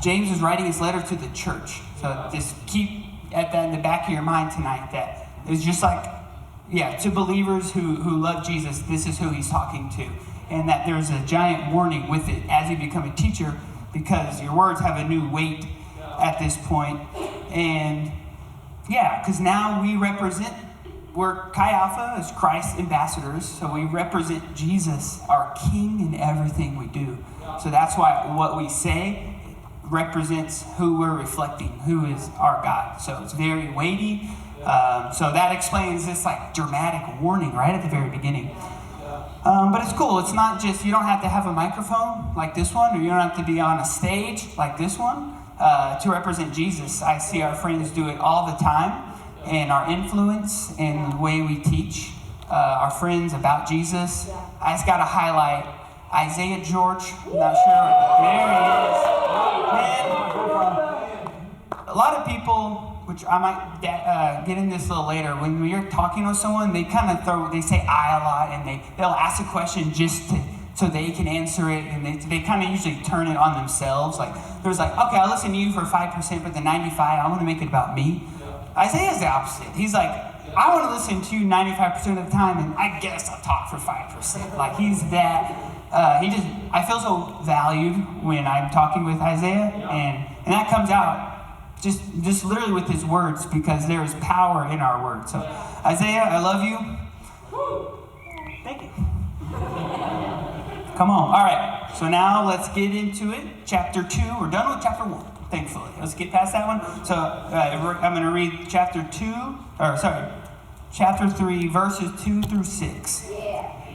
James was writing his letter to the church. So just keep at that in the back of your mind tonight, that it's just like, to believers who love Jesus, this is who he's talking to. And that there's a giant warning with it as you become a teacher, because your words have a new weight at this point. And because now we're Chi Alpha as Christ's ambassadors, so we represent Jesus, our King, in everything we do. So that's why what we say represents who we're reflecting, who is our God. So it's very weighty. So that explains this like dramatic warning right at the very beginning. But it's cool. It's not just, you don't have to have a microphone like this one, or you don't have to be on a stage like this one to represent Jesus. I see our friends do it all the time, and our influence and the way we teach our friends about Jesus. I just got to highlight Isaiah George. I'm not sure. There he is. Man, a lot of people, which I might get in this a little later, when you're talking with someone, they kind of they say I a lot, and they'll ask a question just so they can answer it, and they kind of usually turn it on themselves. Like, there's like, okay, I'll listen to you for 5%, but the 95, I want to make it about me. Isaiah's the opposite. He's like, I want to listen to you 95% of the time, and I guess I'll talk for 5%. Like, he's that. I feel so valued when I'm talking with Isaiah, and that comes out just literally with his words, because there is power in our words. So, Isaiah, I love you. Thank you. Come on. All right. So now let's get into it. Chapter 2. We're done with chapter 1. Thankfully. Let's get past that one. So I'm going to read chapter 3, verses 2 through 6.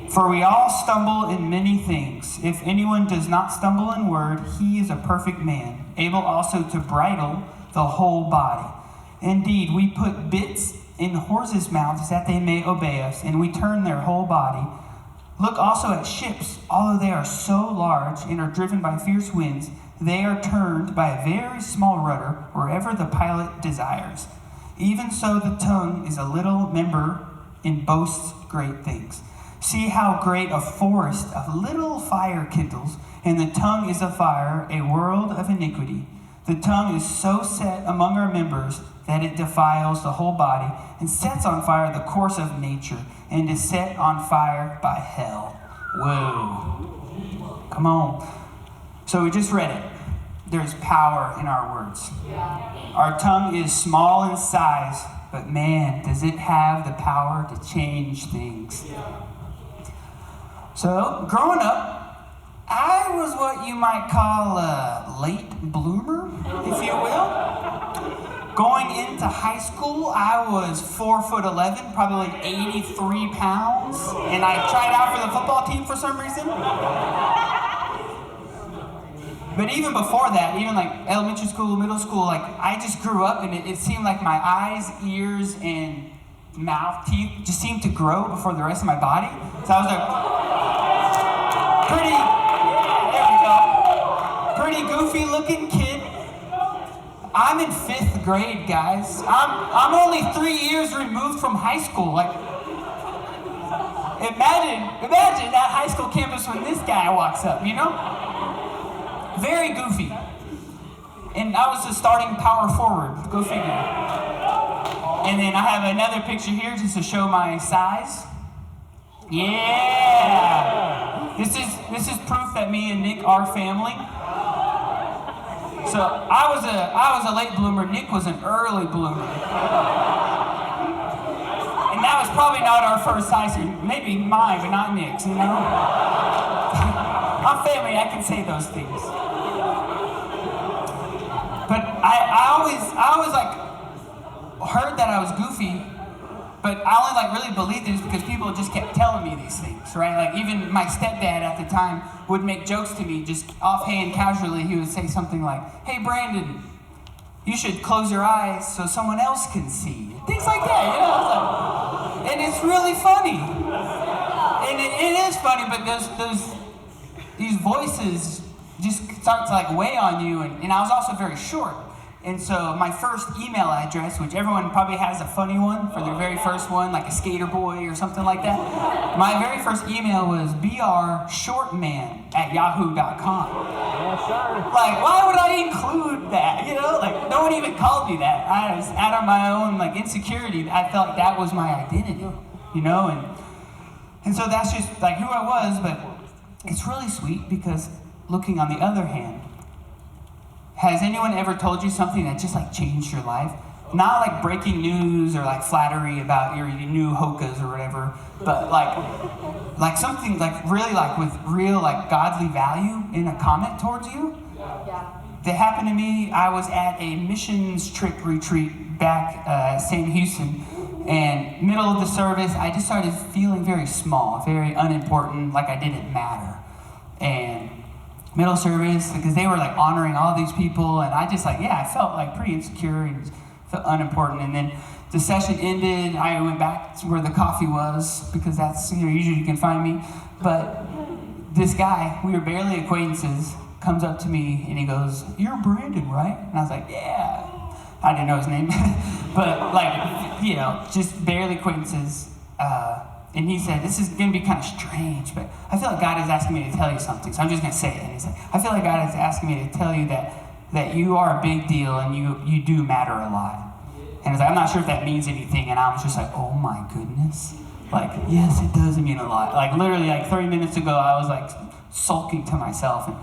For we all stumble in many things. If anyone does not stumble in word, he is a perfect man, able also to bridle the whole body. Indeed, we put bits in horses' mouths that they may obey us, and we turn their whole body. Look also at ships. Although they are so large and are driven by fierce winds, they are turned by a very small rudder wherever the pilot desires. Even so, the tongue is a little member and boasts great things. See how great a forest of little fire kindles, and the tongue is a fire, a world of iniquity. The tongue is so set among our members that it defiles the whole body and sets on fire the course of nature, and is set on fire by hell. Whoa. Come on. So we just read it. There's power in our words. Our tongue is small in size, but man, does it have the power to change things. So, growing up, I was what you might call a late bloomer, if you will. Going into high school, I was 4'11", probably like 83 pounds, and I tried out for the football team for some reason. But even before that, even like elementary school, middle school, like I just grew up, and it seemed like my eyes, ears, and mouth, teeth just seemed to grow before the rest of my body. So I was like pretty goofy looking kid. I'm in 5th grade, guys. I'm only 3 years removed from high school. Like, imagine that high school campus when this guy walks up, you know? Very goofy. And I was the starting power forward. Go figure. And then I have another picture here just to show my size. Yeah. This is proof that me and Nick are family. So I was a late bloomer. Nick was an early bloomer. And that was probably not our first size. Maybe mine, but not Nick's, you know? I'm family, I can say those things. But I always like heard that I was goofy, but I only like really believed it because people just kept telling me these things, right? Like even my stepdad at the time would make jokes to me just offhand, casually. He would say something like, "Hey Brandon, you should close your eyes so someone else can see." Things like that, you know? And it's really funny. And it is funny, but these voices just start to like weigh on you. And I was also very short. And so my first email address, which everyone probably has a funny one for their very first one, like a skater boy or something like that. My very first email was brshortman@yahoo.com. Yes, sir. Like, why would I include that? You know, like no one even called me that. I was out of my own like insecurity. I felt like that was my identity, you know, and so that's just like who I was. But it's really sweet because looking on the other hand, has anyone ever told you something that just like changed your life? Not like breaking news or like flattery about your new hokas or whatever, but like something like really like with real like godly value in a comment towards you? Yeah. That happened to me. I was at a missions trip retreat back St. Houston, and middle of the service, I just started feeling very small, very unimportant, like I didn't matter. And middle service, because they were like honoring all these people, and I just like, I felt like pretty insecure and felt unimportant. And then the session ended, I went back to where the coffee was, because that's, usually you can find me. But this guy, we were barely acquaintances, comes up to me and he goes, "You're Brandon, right?" And I was like, "Yeah." I didn't know his name, but like, just barely acquaintances. And he said, "This is going to be kind of strange, but I feel like God is asking me to tell you something, so I'm just going to say it." And he said, "I feel like God is asking me to tell you that you are a big deal and you do matter a lot." And I was like, "I'm not sure if that means anything." And I was just like, "Oh my goodness." Like, yes, it does mean a lot. Like literally like 30 minutes ago, I was like sulking to myself. And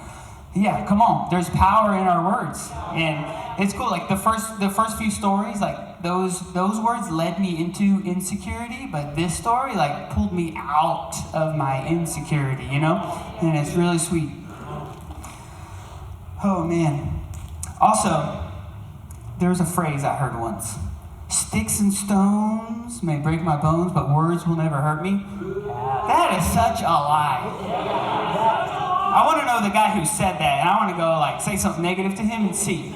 yeah, come on, there's power in our words. And it's cool, like the first few stories, like those words led me into insecurity, but this story like pulled me out of my insecurity, and it's really sweet. Oh man. Also, there was a phrase I heard once: "Sticks and stones may break my bones, but words will never hurt me." That is such a lie. I want to know the guy who said that, and I want to go like say something negative to him and see.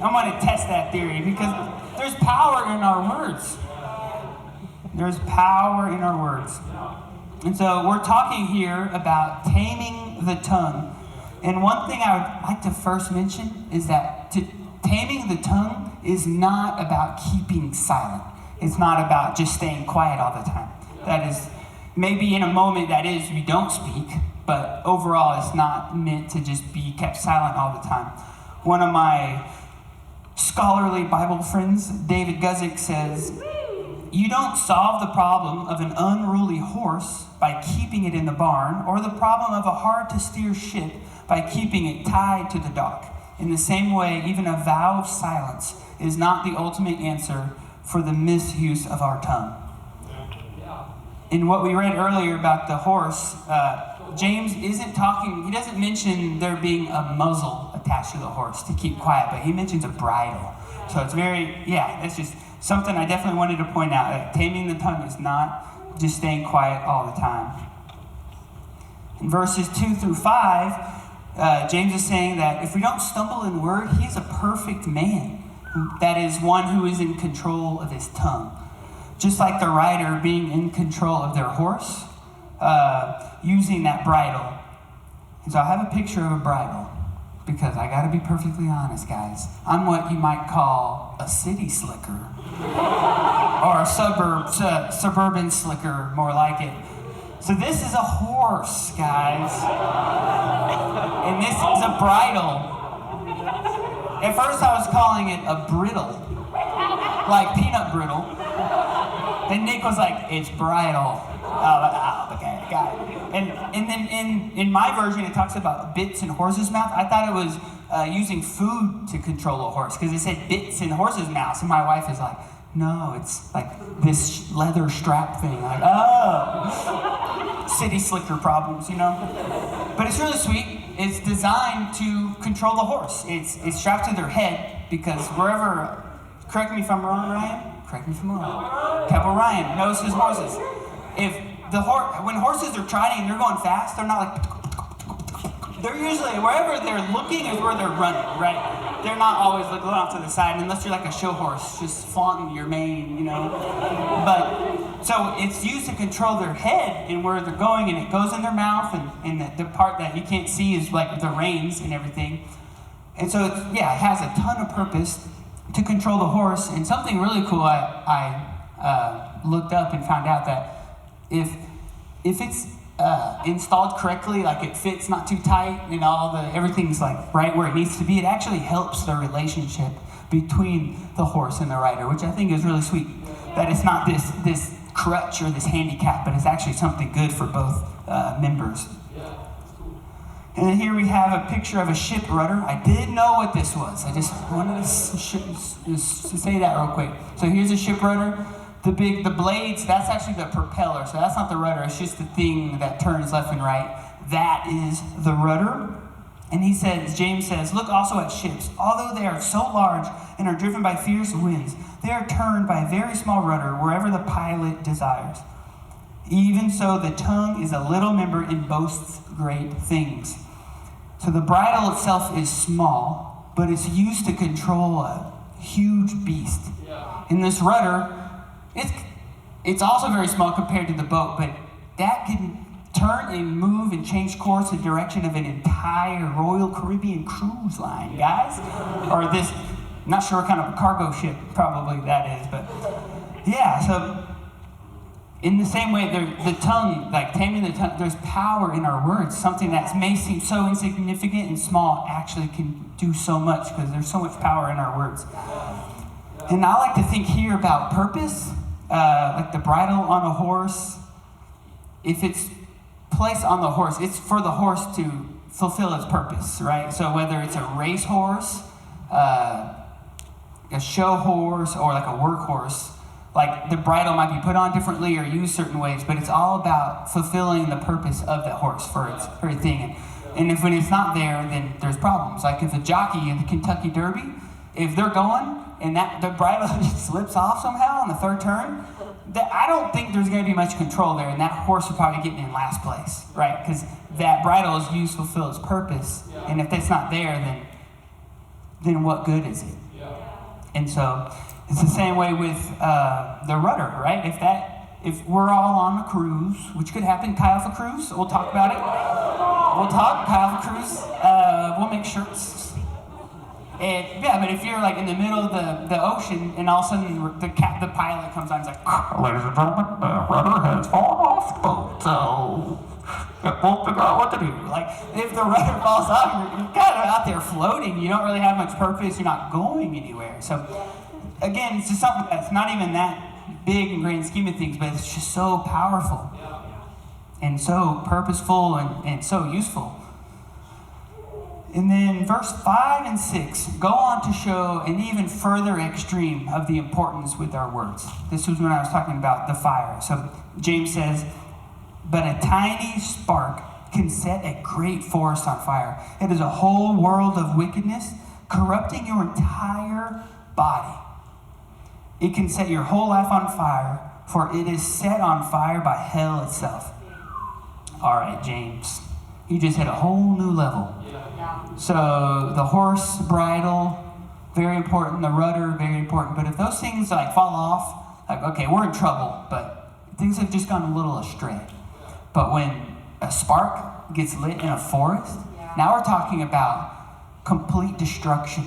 I'm gonna test that theory, because there's power in our words. There's power in our words. And so we're talking here about taming the tongue. And one thing I would like to first mention is that taming the tongue is not about keeping silent. It's not about just staying quiet all the time. That is, maybe in a moment that is, we don't speak, but overall it's not meant to just be kept silent all the time. One of my scholarly Bible friends, David Guzik, says, "You don't solve the problem of an unruly horse by keeping it in the barn, or the problem of a hard-to-steer ship by keeping it tied to the dock. In the same way, even a vow of silence is not the ultimate answer for the misuse of our tongue." In what we read earlier about the horse, James he doesn't mention there being a muzzle attached to the horse to keep quiet, but he mentions a bridle. So it's that's just something I definitely wanted to point out. That taming the tongue is not just staying quiet all the time. In verses 2 through 5, James is saying that if we don't stumble in word, he is a perfect man. That is, one who is in control of his tongue. Just like the rider being in control of their horse, using that bridle. And so I have a picture of a bridle, because I gotta be perfectly honest, guys. I'm what you might call a city slicker, or a suburban slicker, more like it. So this is a horse, guys, and this is a bridle. At first I was calling it a brittle, like peanut brittle. Then Nick was like, "It's bridle." Oh, okay, got it. And then in my version, it talks about bits in horse's mouth. I thought it was using food to control a horse, because it said bits in horse's mouth. And my wife is like, "No, it's like this leather strap thing." Like, oh, city slicker problems, But it's really sweet. It's designed to control the horse. It's strapped to their head, because wherever, correct me if I'm wrong, Ryan? Correct me if I'm wrong. Pebble Ryan knows his horses. When horses are trotting and they're going fast, they're not like, they're usually, wherever they're looking is where they're running, right? They're not always looking off to the side, unless you're like a show horse, just flaunting your mane, But, so it's used to control their head and where they're going, and it goes in their mouth, and the part that you can't see is like the reins and everything. And so, it has a ton of purpose to control the horse. And something really cool I looked up and found out that if it's installed correctly, like it fits not too tight and everything's like right where it needs to be, it actually helps the relationship between the horse and the rider, which I think is really sweet. That it's not this crutch or this handicap, but it's actually something good for both members. And then here we have a picture of a ship rudder. I didn't know what this was. I just wanted to say that real quick. So here's a ship rudder. The blades, that's actually the propeller. So that's not the rudder. It's just the thing that turns left and right. That is the rudder. And James says, look also at ships. Although they are so large and are driven by fierce winds, they are turned by a very small rudder wherever the pilot desires. Even so, the tongue is a little member and boasts great things. So the bridle itself is small, but it's used to control a huge beast. In this rudder, it's also very small compared to the boat, but that can turn and move and change course in direction of an entire Royal Caribbean cruise line, guys. Or this, not sure what kind of a cargo ship probably that is, but yeah, so in the same way, the tongue, like taming the tongue, there's power in our words. Something that may seem so insignificant and small actually can do so much because there's so much power in our words. And I like to think here about purpose, like the bridle on a horse. If it's placed on the horse, it's for the horse to fulfill its purpose, right? So whether it's a race horse, a show horse, or like a work horse, like the bridle might be put on differently or used certain ways, but it's all about fulfilling the purpose of that horse for its very thing. And when it's not there, then there's problems. Like if a jockey in the Kentucky Derby, if they're going and the bridle just slips off somehow on the third turn, I don't think there's going to be much control there, and that horse will probably get in last place, right? Because that bridle is used to fulfill its purpose, and if that's not there, then what good is it? And so it's the same way with the rudder, right? If we're all on a cruise, which could happen, Kyle for cruise, we'll talk about it. We'll talk, Kyle for cruise. We'll make shirts. And but if you're like in the middle of the ocean and all of a sudden the pilot comes on and is like, ladies and gentlemen, the rudder has fallen off the boat, so won't figure out what to do. Like if the rudder falls off, you're kind of out there floating. You don't really have much purpose. You're not going anywhere. So again, it's just something that's not even that big in grand scheme of things, but it's just so powerful and so purposeful and so useful. And then verse 5 and 6 go on to show an even further extreme of the importance with our words. This was when I was talking about the fire. So James says, but a tiny spark can set a great forest on fire. It is a whole world of wickedness, corrupting your entire body. It can set your whole life on fire, for it is set on fire by hell itself. All right, James, you just hit a whole new level. So the horse bridle, very important. The rudder, very important. But if those things like fall off, like, okay, we're in trouble, but things have just gone a little astray. But when a spark gets lit in a forest, now we're talking about complete destruction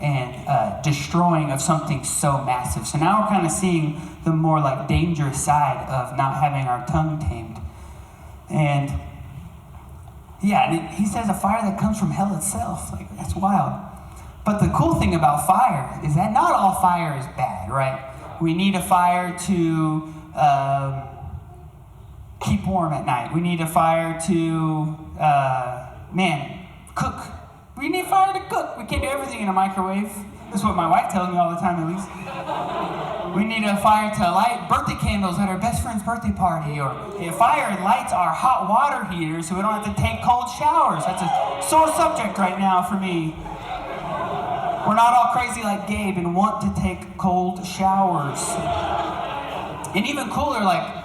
and destroying of something so massive. So now we're kind of seeing the more like dangerous side of not having our tongue tamed. And he says a fire that comes from hell itself. Like, that's wild. But the cool thing about fire is that not all fire is bad, right? We need a fire to keep warm at night. We need a fire to, cook. We need fire to cook. We can't do everything in a microwave. That's what my wife tells me all the time, at least. We need a fire to light birthday candles at our best friend's birthday party, or a fire lights our hot water heater so we don't have to take cold showers. That's a sore subject right now for me. We're not all crazy like Gabe and want to take cold showers. And even cooler, like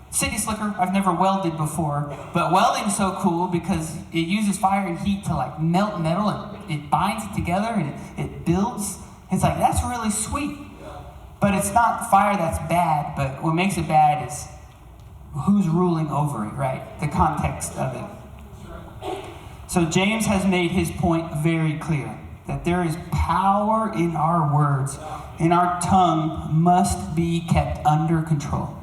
City Slicker, I've never welded before, but welding's so cool because it uses fire and heat to like melt metal and it binds it together and it builds. It's like, that's really sweet. But it's not fire that's bad, but what makes it bad is who's ruling over it, right? The context of it. So James has made his point very clear. that there is power in our words, and our tongue must be kept under control.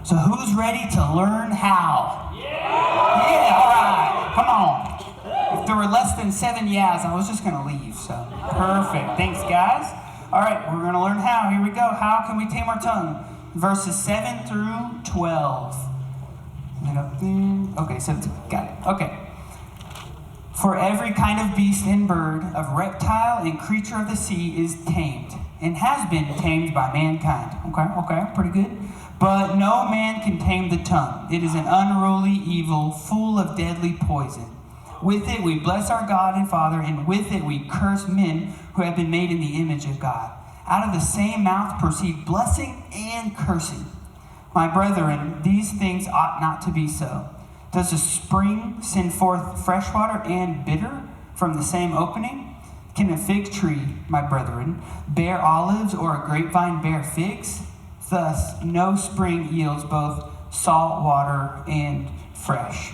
So who's ready to learn how? Yeah, all right. Come on. If there were less than 7 yeahs, I was just going to leave. So perfect. Thanks, guys. All right, we're going to learn how. Here we go. How can we tame our tongue? Verses 7 through 12. Okay, so got it. Okay. For every kind of beast and bird, of reptile and creature of the sea is tamed, and has been tamed by mankind. Okay, pretty good. But no man can tame the tongue. It is an unruly evil, full of deadly poison. With it we bless our God and Father, and with it we curse men who have been made in the image of God. Out of the same mouth proceed blessing and cursing. My brethren, these things ought not to be so. Does a spring send forth fresh water and bitter from the same opening? Can a fig tree, my brethren, bear olives, or a grapevine bear figs? Thus, no spring yields both salt water and fresh.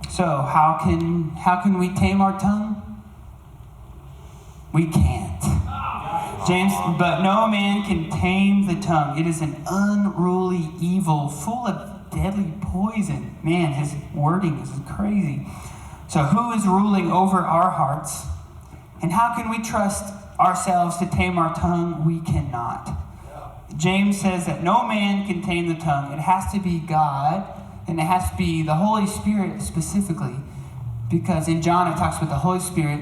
So, how can we tame our tongue? We can't. James, but no man can tame the tongue. It is an unruly evil, full of deadly poison. Man, his wording is crazy. So who is ruling over our hearts? And how can we trust ourselves to tame our tongue? We cannot. James says that no man can tame the tongue. It has to be God, and it has to be the Holy Spirit specifically, because in John it talks about the Holy Spirit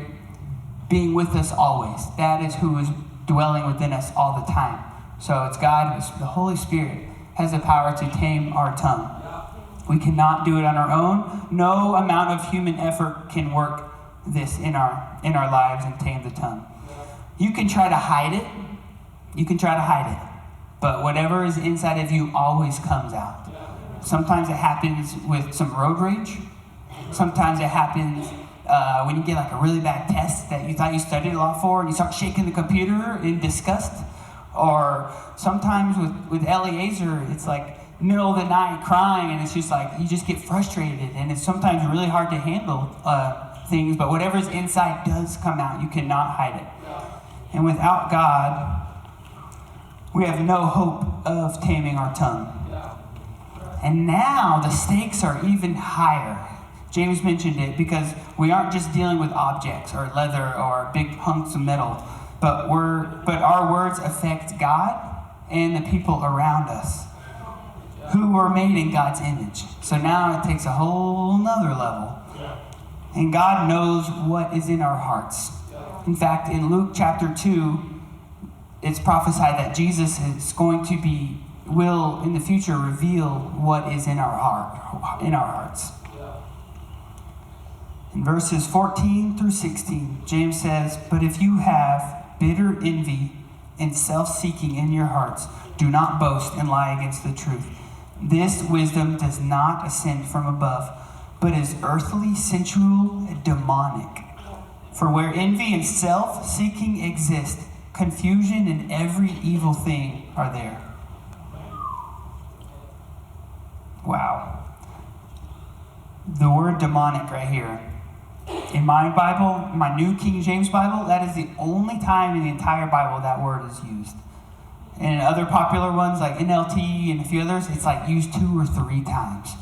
being with us always. That is who is dwelling within us all the time. So it's God, the Holy Spirit has the power to tame our tongue. We cannot do it on our own. No amount of human effort can work this in our lives and tame the tongue. You can try to hide it. But whatever is inside of you always comes out. Sometimes it happens with some road rage. Sometimes it happens when you get like a really bad test that you thought you studied a lot for, and you start shaking the computer in disgust. Or sometimes with Eliezer, it's like middle of the night crying, and it's just like you just get frustrated, and it's sometimes really hard to handle things, but whatever's inside does come out. You cannot hide it. And without God, we have no hope of taming our tongue. And now the stakes are even higher. James mentioned it because we aren't just dealing with objects or leather or big hunks of metal, but our words affect God and the people around us who were made in God's image. So now it takes a whole nother level. And God knows what is in our hearts. In fact, in Luke chapter 2, it's prophesied that Jesus is going to will in the future reveal what is in our hearts. In verses 14 through 16, James says, "But if you have bitter envy and self-seeking in your hearts, do not boast and lie against the truth. This wisdom does not ascend from above, but is earthly, sensual, demonic. For where envy and self-seeking exist, confusion and every evil thing are there." Wow. The word demonic right here. In my Bible, my New King James Bible, that is the only time in the entire Bible that word is used. And in other popular ones like NLT and a few others, it's like used 2 or 3 times.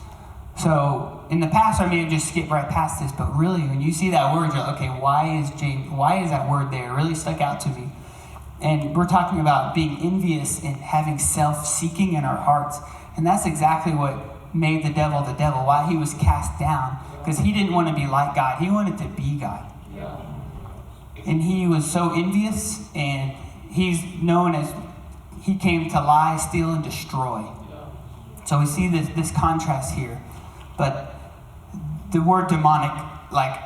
So in the past, I may have just skipped right past this, but really when you see that word, you're like, okay, why is that word there? It really stuck out to me. And we're talking about being envious and having self-seeking in our hearts. And that's exactly what made the devil, why he was cast down. Because he didn't want to be like God. He wanted to be God. And he was so envious, and he's known as, he came to lie, steal, and destroy. So we see this contrast here. But the word demonic, like,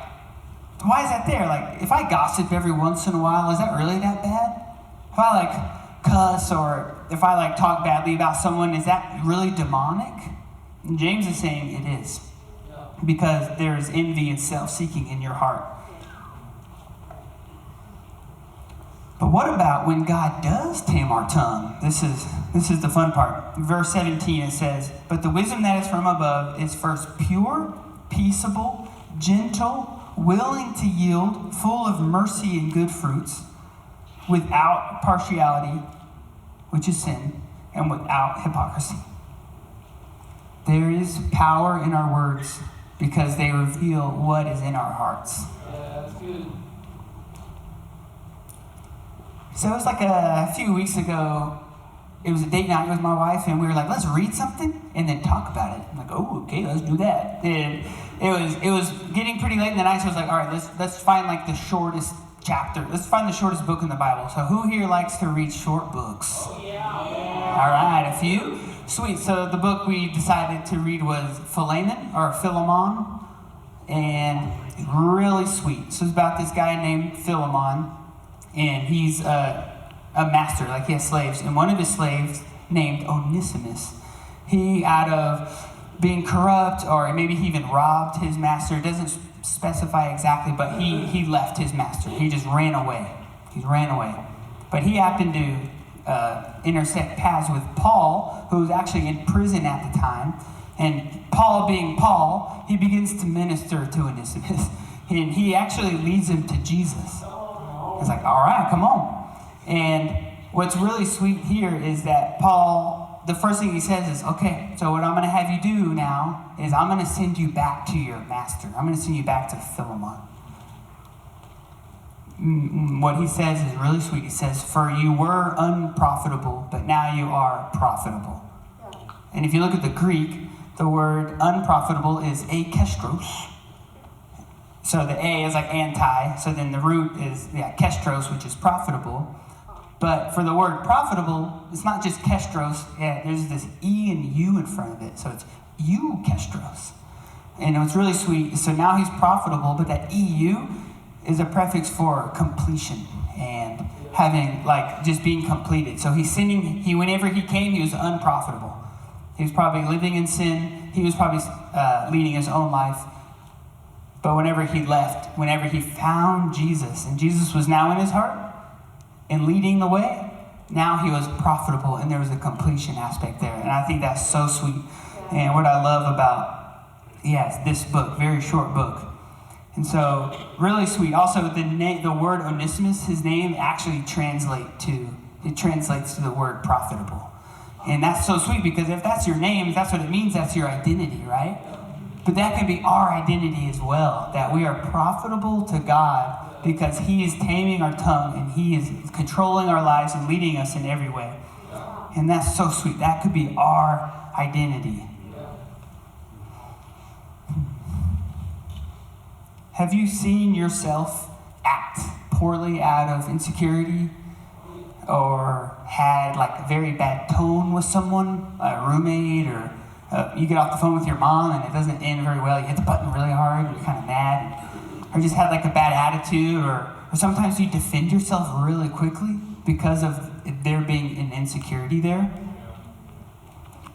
why is that there? Like, if I gossip every once in a while, is that really that bad? If I like cuss, or if I like talk badly about someone, is that really demonic? And James is saying it is. Because there is envy and self-seeking in your heart. But what about when God does tame our tongue? This is the fun part. Verse 17, it says, "But the wisdom that is from above is first pure, peaceable, gentle, willing to yield, full of mercy and good fruits, without partiality, which is sin, and without hypocrisy. There is power in our words because they reveal what is in our hearts. Yeah, that's good. So it was like a few weeks ago, it was a date night with my wife, and we were like, let's read something and then talk about it. I'm like, oh, okay, let's do that. And it was getting pretty late in the night, so I was like, all right, let's find like the shortest chapter. Let's find the shortest book in the Bible. So who here likes to read short books? Yeah. All right, a few? Sweet. So the book we decided to read was Philemon, or Philemon, and really sweet. So it's about this guy named Philemon, and he's a master, like he has slaves, and one of his slaves named Onesimus, he, out of being corrupt, or maybe he even robbed his master, it doesn't specify exactly, but he left his master. He just ran away. He ran away. But he happened to intersect paths with Paul, who was actually in prison at the time, and Paul being Paul, he begins to minister to Onesimus, and he actually leads him to Jesus. He's like, all right, come on. And what's really sweet here is that Paul, the first thing he says is, okay, so what I'm going to have you do now is I'm going to send you back to your master. I'm going to send you back to Philemon. What he says is really sweet. He says, for you were unprofitable, but now you are profitable. And if you look at the Greek, the word unprofitable is akestros. So the A is like anti, so then the root is kestros, which is profitable. But for the word profitable, it's not just kestros. Yeah, there's this E and U in front of it, so it's eukestros. And it's really sweet. So now he's profitable, but that EU is a prefix for completion and having, like, just being completed. So whenever he came, he was unprofitable. He was probably living in sin. He was probably leading his own life. But whenever he left, whenever he found Jesus, and Jesus was now in his heart and leading the way, now he was profitable, and there was a completion aspect there. And I think that's so sweet. And what I love about, this book, very short book. And so, really sweet. Also, the word Onesimus, his name actually translates to the word profitable. And that's so sweet, because if that's your name, if that's what it means, that's your identity, right? But that can be our identity as well, that we are profitable to God because he is taming our tongue and he is controlling our lives and leading us in every way. And that's so sweet. That could be our identity. Have you seen yourself act poorly out of insecurity, or had like a very bad tone with someone, a roommate, or you get off the phone with your mom and it doesn't end very well, you hit the button really hard and you're kind of mad, or just had like a bad attitude, or sometimes you defend yourself really quickly because of there being an insecurity there?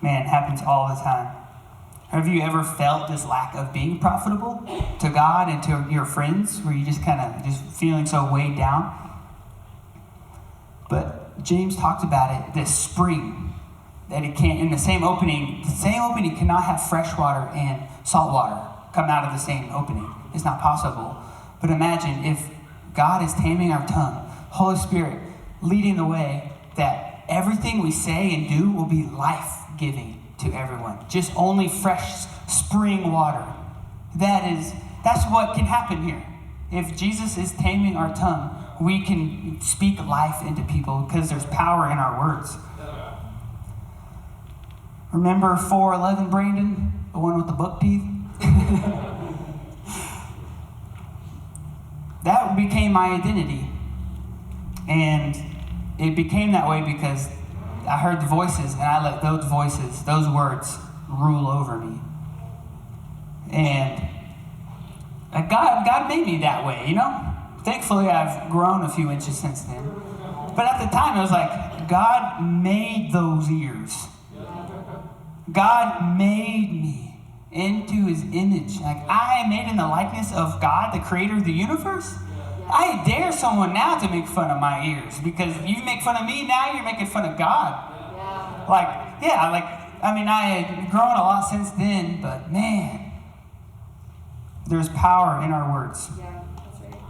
Man, it happens all the time. Have you ever felt this lack of being profitable to God and to your friends, where you just kind of just feeling so weighed down? But James talked about it, this spring, that it can't, in the same opening cannot have fresh water and salt water come out of the same opening. It's not possible. But imagine if God is taming our tongue, Holy Spirit leading the way, that everything we say and do will be life-giving to everyone. Just only fresh spring water. That's what can happen here. If Jesus is taming our tongue, we can speak life into people because there's power in our words. Remember 4:11, Brandon? The one with the book teeth? That became my identity. And it became that way because I heard the voices, and I let those voices, those words, rule over me. And God made me that way, you know? Thankfully, I've grown a few inches since then. But at the time, it was like, God made those ears. God made me into his image. Like, I am made in the likeness of God, the creator of the universe. I dare someone now to make fun of my ears, because you make fun of me, now you're making fun of God. I had grown a lot since then, but man, There's power in our words. Yeah, that's right.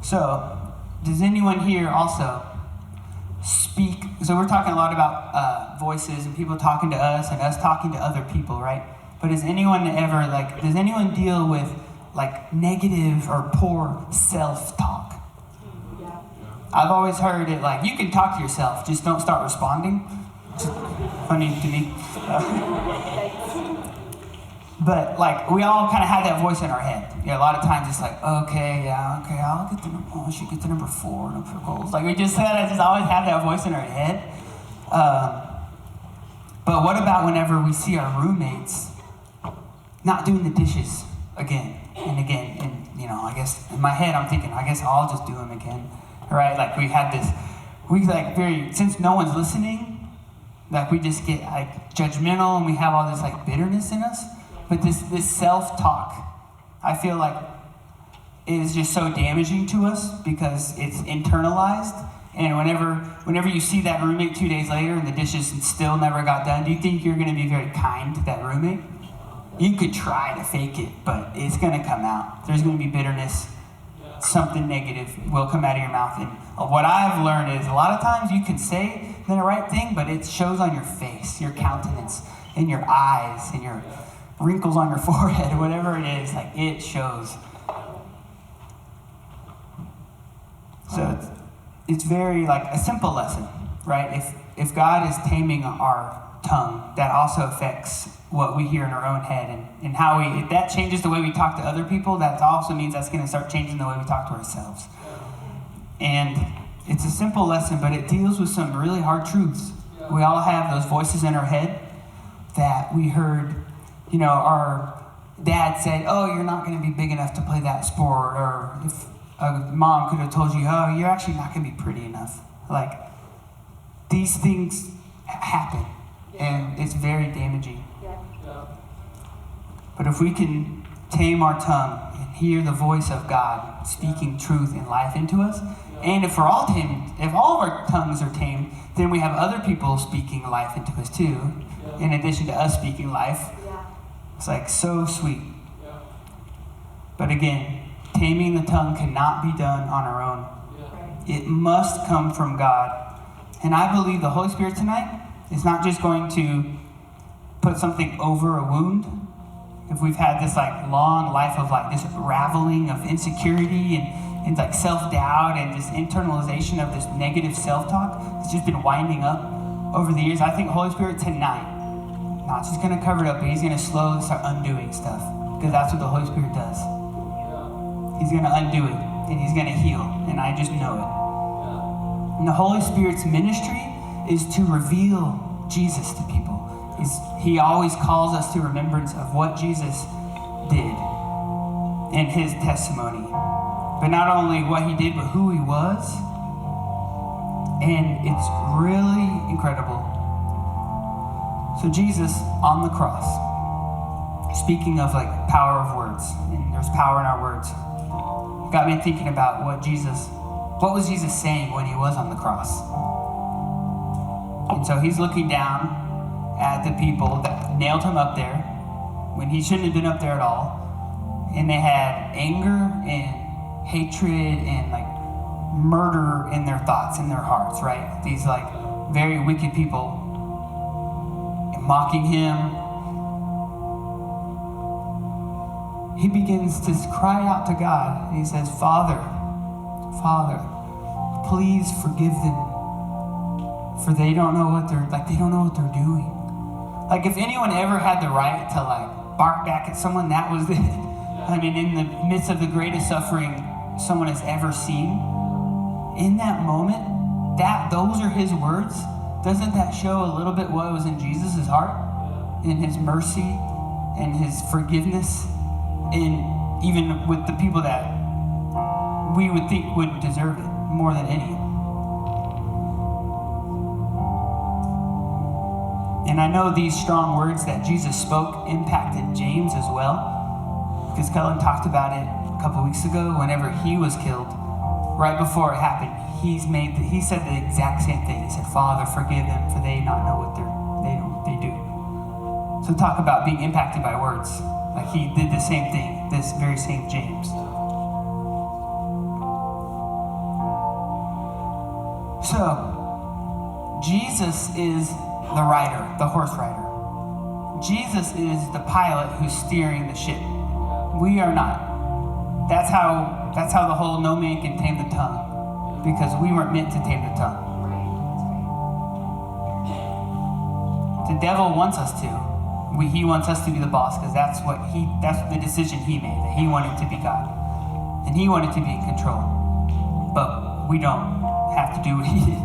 So, does anyone here also speak? So we're talking a lot about voices and people talking to us and us talking to other people, right? But does anyone deal with like negative or poor self-talk? Yeah. I've always heard it like, you can talk to yourself, just don't start responding. It's funny to me. But like, we all kind of have that voice in our head. A lot of times it's like, I'll get the number, I should get the number 4, number 4 goals. Like we just said, I just always have that voice in our head. But what about whenever we see our roommates not doing the dishes again and again? And, I guess in my head I'm thinking, I guess I'll just do them again. Right? Like since no one's listening, like we just get like judgmental and we have all this like bitterness in us. But this self-talk, I feel like, is just so damaging to us because it's internalized. And whenever you see that roommate 2 days later and the dishes still never got done, do you think you're going to be very kind to that roommate? You could try to fake it, but it's going to come out. There's going to be bitterness. Something negative will come out of your mouth. And what I've learned is a lot of times you can say the right thing, but it shows on your face, your countenance, in your eyes, in your wrinkles on your forehead, whatever it is, like it shows. So it's very like a simple lesson, right? If God is taming our tongue, that also affects what we hear in our own head and how if that changes the way we talk to other people, that also means that's going to start changing the way we talk to ourselves. And it's a simple lesson, but it deals with some really hard truths. We all have those voices in our head that we heard. Our dad said, oh, you're not going to be big enough to play that sport. Or if a mom could have told you, oh, you're actually not going to be pretty enough. Like, these things happen, and it's very damaging. Yeah. But if we can tame our tongue and hear the voice of God speaking truth and life into us, and if we're all tamed, if all of our tongues are tamed, then we have other people speaking life into us too, in addition to us speaking life. It's like so sweet. But again, taming the tongue cannot be done on our own. It must come from God. And I believe the Holy Spirit tonight is not just going to put something over a wound. If we've had this like long life of like this raveling of insecurity and like self-doubt and this internalization of this negative self-talk, it's just been winding up over the years. I think Holy Spirit tonight, not just going to cover it up, but he's going to slowly start undoing stuff. Because that's what the Holy Spirit does. He's going to undo it. And he's going to heal. And I just know it. And the Holy Spirit's ministry is to reveal Jesus to people. He always calls us to remembrance of what Jesus did in his testimony. But not only what he did, but who he was. And it's really incredible. So Jesus on the cross, speaking of like power of words, and there's power in our words, got me thinking about what was Jesus saying when he was on the cross? And so he's looking down at the people that nailed him up there when he shouldn't have been up there at all. And they had anger and hatred and like murder in their thoughts, in their hearts, right? These like very wicked people mocking him. He begins to cry out to God. And he says, Father, please forgive them, for they don't know what they're doing. Like if anyone ever had the right to like bark back at someone, that was it. I mean, in the midst of the greatest suffering someone has ever seen, in that moment, those are his words. Doesn't that show a little bit what was in Jesus' heart? In his mercy and his forgiveness, and even with the people that we would think wouldn't deserve it more than any. And I know these strong words that Jesus spoke impacted James as well, because Cullen talked about it a couple weeks ago. Whenever he was killed, right before it happened, he said the exact same thing. He said, Father, forgive them, for they not know what they do. So talk about being impacted by words. Like he did the same thing. this very same James. So, Jesus is the rider, the horse rider. Jesus is the pilot who's steering the ship. We are not. That's how the whole no man can tame the tongue, because we weren't meant to tame the tongue. The devil wants us to. He wants us to be the boss, because that's the decision he made, that he wanted to be God. And he wanted to be in control. But we don't have to do what he did.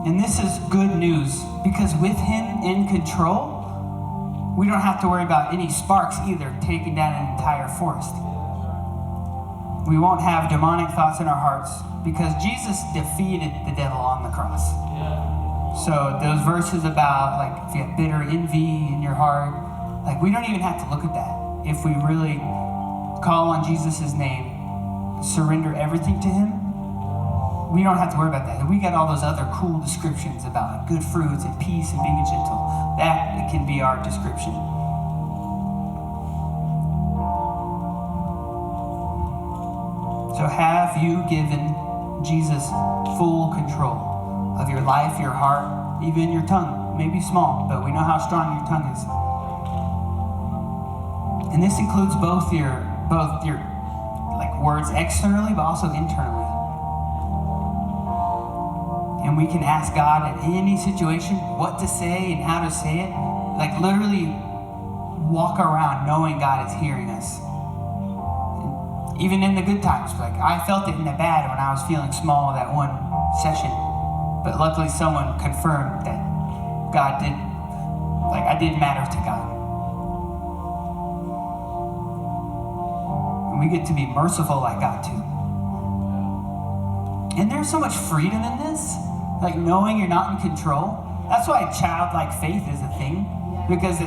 And this is good news, because with him in control, we don't have to worry about any sparks either taking down an entire forest. We won't have demonic thoughts in our hearts, because Jesus defeated the devil on the cross. So those verses about, like, if you have bitter envy in your heart, like, we don't even have to look at that. If we really call on Jesus' name, surrender everything to him, we don't have to worry about that. We got all those other cool descriptions about good fruits and peace and being gentle. That can be our description. So have you given Jesus full control of your life, your heart, even your tongue? Maybe small, but we know how strong your tongue is. And this includes both your like words externally, but also internally. And we can ask God in any situation what to say and how to say it. Like, literally walk around knowing God is hearing us. Even in the good times. Like, I felt it in the bad when I was feeling small that one session. But luckily someone confirmed that God did, like, I did matter to God. And we get to be merciful like God too. And there's so much freedom in this. Like, knowing you're not in control. That's why childlike faith is a thing. Because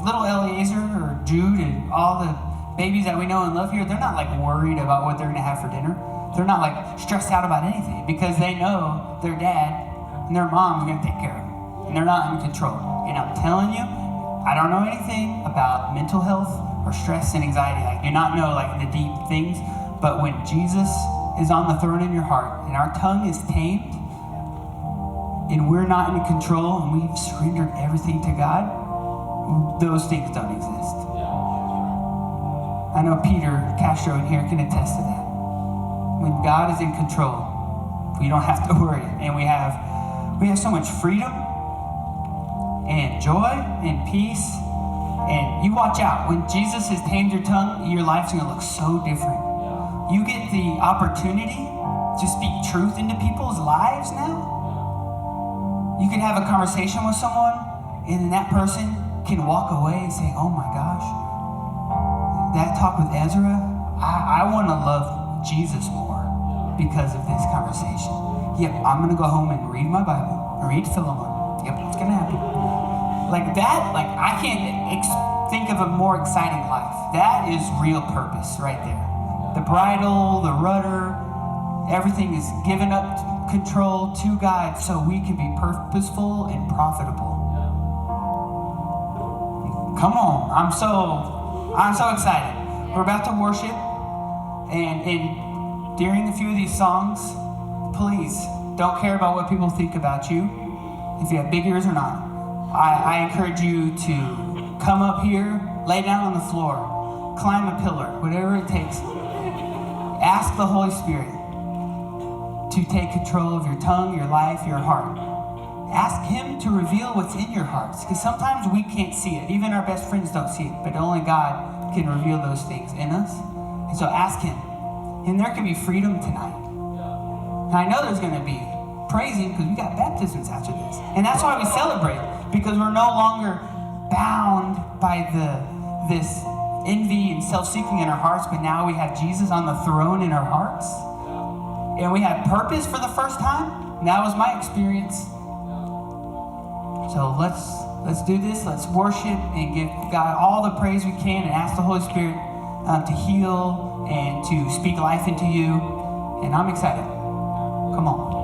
little Eliezer or Jude and all the babies that we know and love here, they're not like worried about what they're going to have for dinner. They're not like stressed out about anything, because they know their dad and their mom's going to take care of them. And they're not in control. And I'm telling you, I don't know anything about mental health or stress and anxiety. I do not know like the deep things. But when Jesus is on the throne in your heart and our tongue is tamed, and we're not in control, and we've surrendered everything to God, those things don't exist. I know Peter Castro in here can attest to that. When God is in control, we don't have to worry, and we have so much freedom and joy and peace. And you watch out, when Jesus has tamed your tongue, your life's gonna look so different. You get the opportunity to speak truth into people's lives now. You can have a conversation with someone, and then that person can walk away and say, oh my gosh, that talk with Ezra, I want to love Jesus more because of this conversation. Yep, I'm going to go home and read my Bible, read Philemon. Yep, it's going to happen. Like that, like I can't think of a more exciting life. That is real purpose right there. The bridle, the rudder, everything is given up control to God so we can be purposeful and profitable. Come on, I'm so excited. We're about to worship, and during a few of these songs, please don't care about what people think about you, if you have big ears or not. I encourage you to come up here, lay down on the floor, climb a pillar, whatever it takes. Ask the Holy Spirit to take control of your tongue, your life, your heart. Ask him to reveal what's in your hearts, because sometimes we can't see it. Even our best friends don't see it, but only God can reveal those things in us. And so ask him. And there can be freedom tonight. And I know there's going to be praising, because we got baptisms after this. And that's why we celebrate, because we're no longer bound by this envy and self-seeking in our hearts, but now we have Jesus on the throne in our hearts. And we have purpose for the first time. And that was my experience. So let's do this. Let's worship and give God all the praise we can, and ask the Holy Spirit to heal and to speak life into you. And I'm excited. Come on.